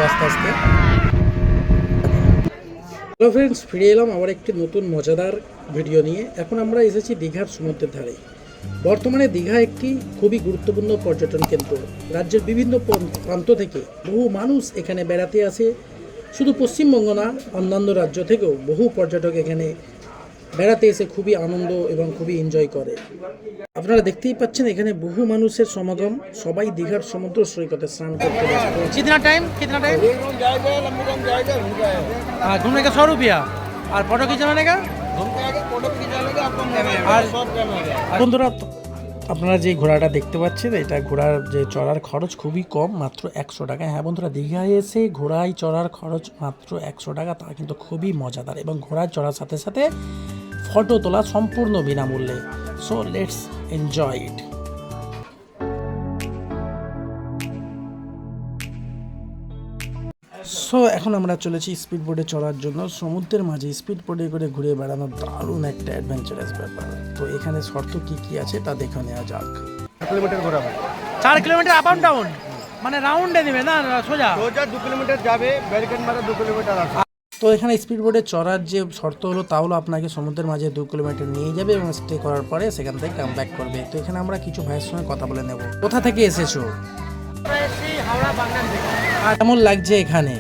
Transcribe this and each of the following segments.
আস্তে আস্তে। Hello friends, ফিরে এলাম আবার একটি নতুন মজাদার ভিডিও নিয়ে। এখন আমরা এসেছি দীঘার সমুদ্রের ধারে। বর্তমানে দীঘা একটি খুবই গুরুত্বপূর্ণ পর্যটন কেন্দ্র। রাজ্যের বিভিন্ন প্রান্ত থেকে বহু মানুষ এখানে বেড়াতে আসে। শুধু পশ্চিমবঙ্গ না, অন্যান্য রাজ্য থেকেও বহু পর্যটক এখানে বেড়াতে এসে খুবই আনন্দ এবং খুবই এনজয় করে। আপনারা দেখতেই পাচ্ছেন এখানে বহু মানুষের সমাগম। সবাই দীঘার সমুদ্র সৈকতে স্নান করতে ব্যস্ত। कितना टाइम घूमने का 100 रुपया और फोटो खींचवाने का। আর বন্ধুরা, আপনারা যে ঘোড়াটা দেখতে পাচ্ছেন, এটা ঘোড়ার যে চড়ার খরচ খুবই কম, মাত্র 100 টাকা। হ্যাঁ বন্ধুরা, দীঘায় এসে ঘোড়ায় চড়ার খরচ মাত্র 100 টাকা, তা কিন্তু খুবই মজাদার। এবং ঘোড়ায় চড়ার সাথে সাথে ফটো তোলা সম্পূর্ণ বিনামূল্যে। So let's enjoy it. So এখন আমরা চলেছি স্পিড বোটে চড়ার জন্য। সমুদ্রের মাঝে স্পিড বোটে করে ঘুরে বেড়ানোর দারুণ একটা অ্যাডভেঞ্চারাস ব্যাপার। তো এখানে শর্ত কি কি আছে তা দেখে নেওয়া যাক। 4 কিলোমিটার ঘোরাবো, 4 কিলোমিটার আপ অ্যান্ড ডাউন, মানে রাউন্ডে দিবে না, সোজা 2 কিলোমিটার যাবে, ব্যারিকেড মারা 2 কিলোমিটার আসবে। তো এখানে স্পিড বোটে চড়ার যে শর্ত হলো তা হলো আপনাকে সমুদ্রের মাঝে 2 কিলোমিটার নিয়ে যাবে এবং স্টে করার পরে সেখান থেকে কাম ব্যাক করবে। তো এখানে আমরা কিছু ভাইয়ের সঙ্গে কথা বলে নেব। কোথা থেকে এসেছো? হাওড়া বাগনান থেকে। আর কেমন লাগছে এখানে?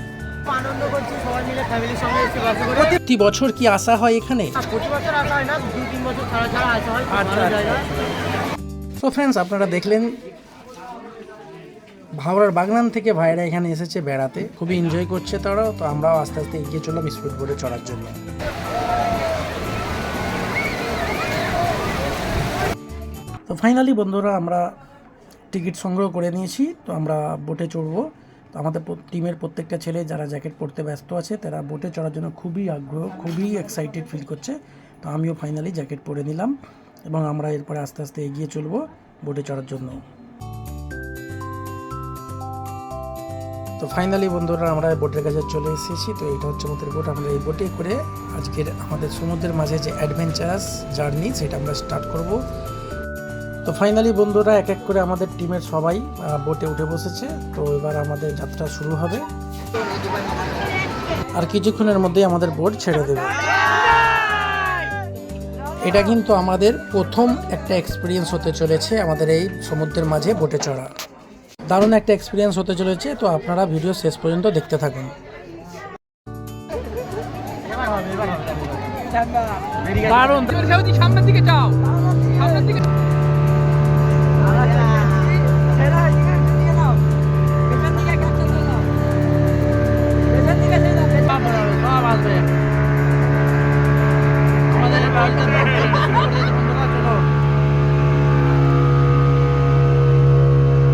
আনন্দ করছি, সবাই মিলে ফ্যামিলির সঙ্গে এসে বাসে করে। প্রতি বছর কি আসা হয় এখানে? প্রতি বছর আসা হয় না, 2-3 বছর ছাড়া ছাড়া আসা হয়। আচ্ছা। তো ফ্রেন্ডস, আপনারা দেখলেন হাওড়ার বাগনান থেকে ভাইরা এখানে এসেছে বেড়াতে, খুবই এনজয় করছে তারাও। তো আমরাও আস্তে আস্তে এগিয়ে চললাম স্পিড বোটে চড়ার জন্য। তো ফাইনালি বন্ধুরা, আমরা টিকিট সংগ্রহ করে নিয়েছি। তো আমরা বোটে চড়বো। তো আমাদের টিমের প্রত্যেকটা ছেলে যারা জ্যাকেট পরতে ব্যস্ত আছে, তারা বোটে চড়ার জন্য খুবই আগ্রহ, খুবই এক্সাইটেড ফিল করছে। তো আমিও ফাইনালি জ্যাকেট পরে নিলাম এবং আমরা এরপরে আস্তে আস্তে এগিয়ে চলবো বোটে চড়ার জন্য। তো ফাইনালি বন্ধুরা, আমরা বোটের কাছে চলে এসেছি। তো এটা হচ্ছে আমাদের বোট। আমরা এই বোটে করে আজকের আমাদের সমুদ্রের মাঝে যে অ্যাডভেঞ্চারাস জার্নি, সেটা আমরা স্টার্ট করব। তো ফাইনালি বন্ধুরা, এক এক করে আমাদের টিমের সবাই বোটে উঠে বসেছে। তো এবার আমাদের যাত্রা শুরু হবে। আর কিছুক্ষণের মধ্যেই আমাদের বোট ছেড়ে দেবে। এটা কিন্তু আমাদের প্রথম একটা এক্সপিরিয়েন্স হতে চলেছে আমাদের এই সমুদ্রের মাঝে বোটে চড়া। দারুণ একটা এক্সপিরিয়েন্স হতে চলেছে। তো আপনারা ভিডিও শেষ পর্যন্ত দেখতে থাকুন। দারুণ, সামনের দিকে যাও, সামনের দিকে।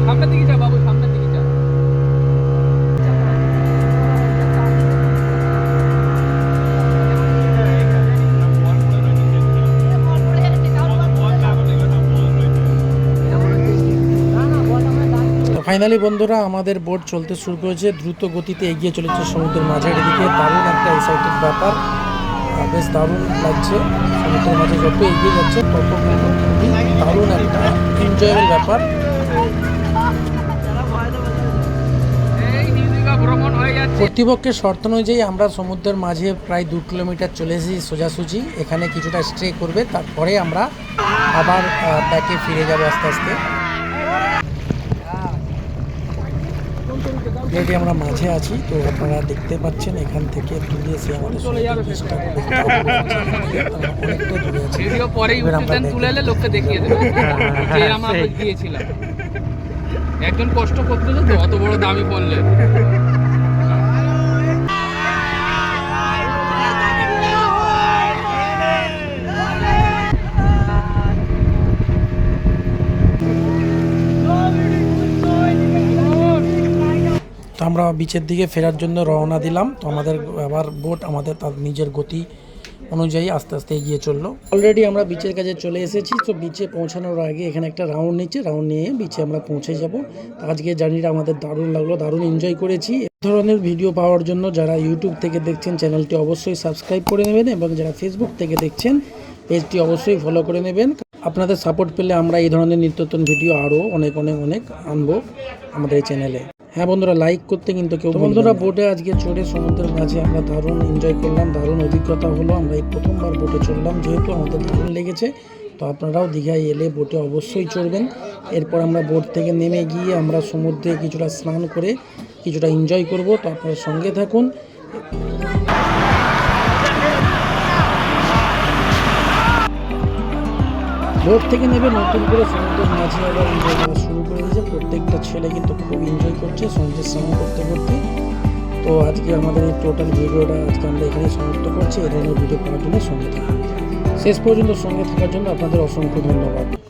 সামনের দিকে যা বাবু, সামনের দিকে যা। ফাইনালি বন্ধুরা, আমাদের বোট চলতে শুরু করেছে, দ্রুত গতিতে এগিয়ে চলেছে সমুদ্রের মাঝের দিকে। দারুণ একটা এক্সাইটেড ব্যাপার, বেশ দারুণ লাগছে। সমুদ্রের মাঝে যত এগিয়ে যাচ্ছে তত কিন্তু খুবই দারুণ একটা এনজয়েবল ব্যাপার। কর্তৃপক্ষের শর্ত অনুযায়ী আমরা সমুদ্রের মাঝে প্রায় 2 কিলোমিটার চলে এসেছি সোজাসুজি। এখানে কিছুটা স্টে করবে, তারপরে আমরা আবার ব্যাকে ফিরে যাবো আস্তে আস্তে। অলরেডি আমরা মাঝে আছি। তো আপনারা দেখতে পাচ্ছেন এখান থেকে দূরে এসে আমাদের অনেকটা দূরে আছে। লোককে দেখিয়ে দেবে যে আমরা দিয়েছিলাম। একজন কষ্ট করতেছে তো, অত বড় দামি পড়লে। তো আমরা বিচের দিকে ফেরার জন্য রওনা দিলাম। তো আমাদের আবার বোট আমাদের তার নিজের গতি অনুযায়ী আস্তে আস্তে এগিয়ে চললো। অলরেডি আমরা বিচের কাছে চলে এসেছি। তো বিচে পৌঁছানোর আগে এখানে একটা রাউন্ড নিচ্ছে, রাউন্ড নিয়ে বিচে আমরা পৌঁছে যাব। আজকে জার্নিটা আমাদের দারুণ লাগলো, দারুণ এনজয় করেছি। এই ধরনের ভিডিও পাওয়ার জন্য যারা ইউটিউব থেকে দেখছেন, চ্যানেলটি অবশ্যই সাবস্ক্রাইব করে নেবেন এবং যারা ফেসবুক থেকে দেখছেন, পেজটি অবশ্যই ফলো করে নেবেন। আপনাদের সাপোর্ট পেলে আমরা এই ধরনের নিত্যনতুন ভিডিও আরও অনেক অনেক অনেক আনবো আমাদের এই চ্যানেলে। হ্যাঁ বন্ধুরা, লাইক করতে কিন্তু কেউ বন্ধুরা বোটে আজকে চড়ে সমুদ্রের মাঝে আমরা দারুণ এনজয় করলাম, দারুণ অভিজ্ঞতা হলো। আমরা এই প্রথমবার বোটে চড়লাম, যেহেতু আমাদের দারুণ লেগেছে। তো আপনারাও দীঘায় এলে বোটে অবশ্যই চড়বেন। এরপর আমরা বোট থেকে নেমে গিয়ে আমরা সমুদ্রে কিছুটা স্নান করে কিছুটা এনজয় করব। তো আপনারা সঙ্গে থাকুন। বোট থেকে নেবে নতুন করে সমুদ্রের মাঝে আবার এনজয় করা শুরু করে দিয়েছে। প্রত্যেকটা ছেলে কিন্তু খুব এনজয় করছে সমুদ্রে স্নান করতে করতে। তো আজকে আমাদের এই টোটাল ভিডিওটা আজকে আমরা এখানে সমাপ্ত করছি। এই ধরনের ভিডিও পাওয়ার জন্য সঙ্গে থাকুন। শেষ পর্যন্ত সঙ্গে থাকার জন্য আপনাদের অসংখ্য ধন্যবাদ।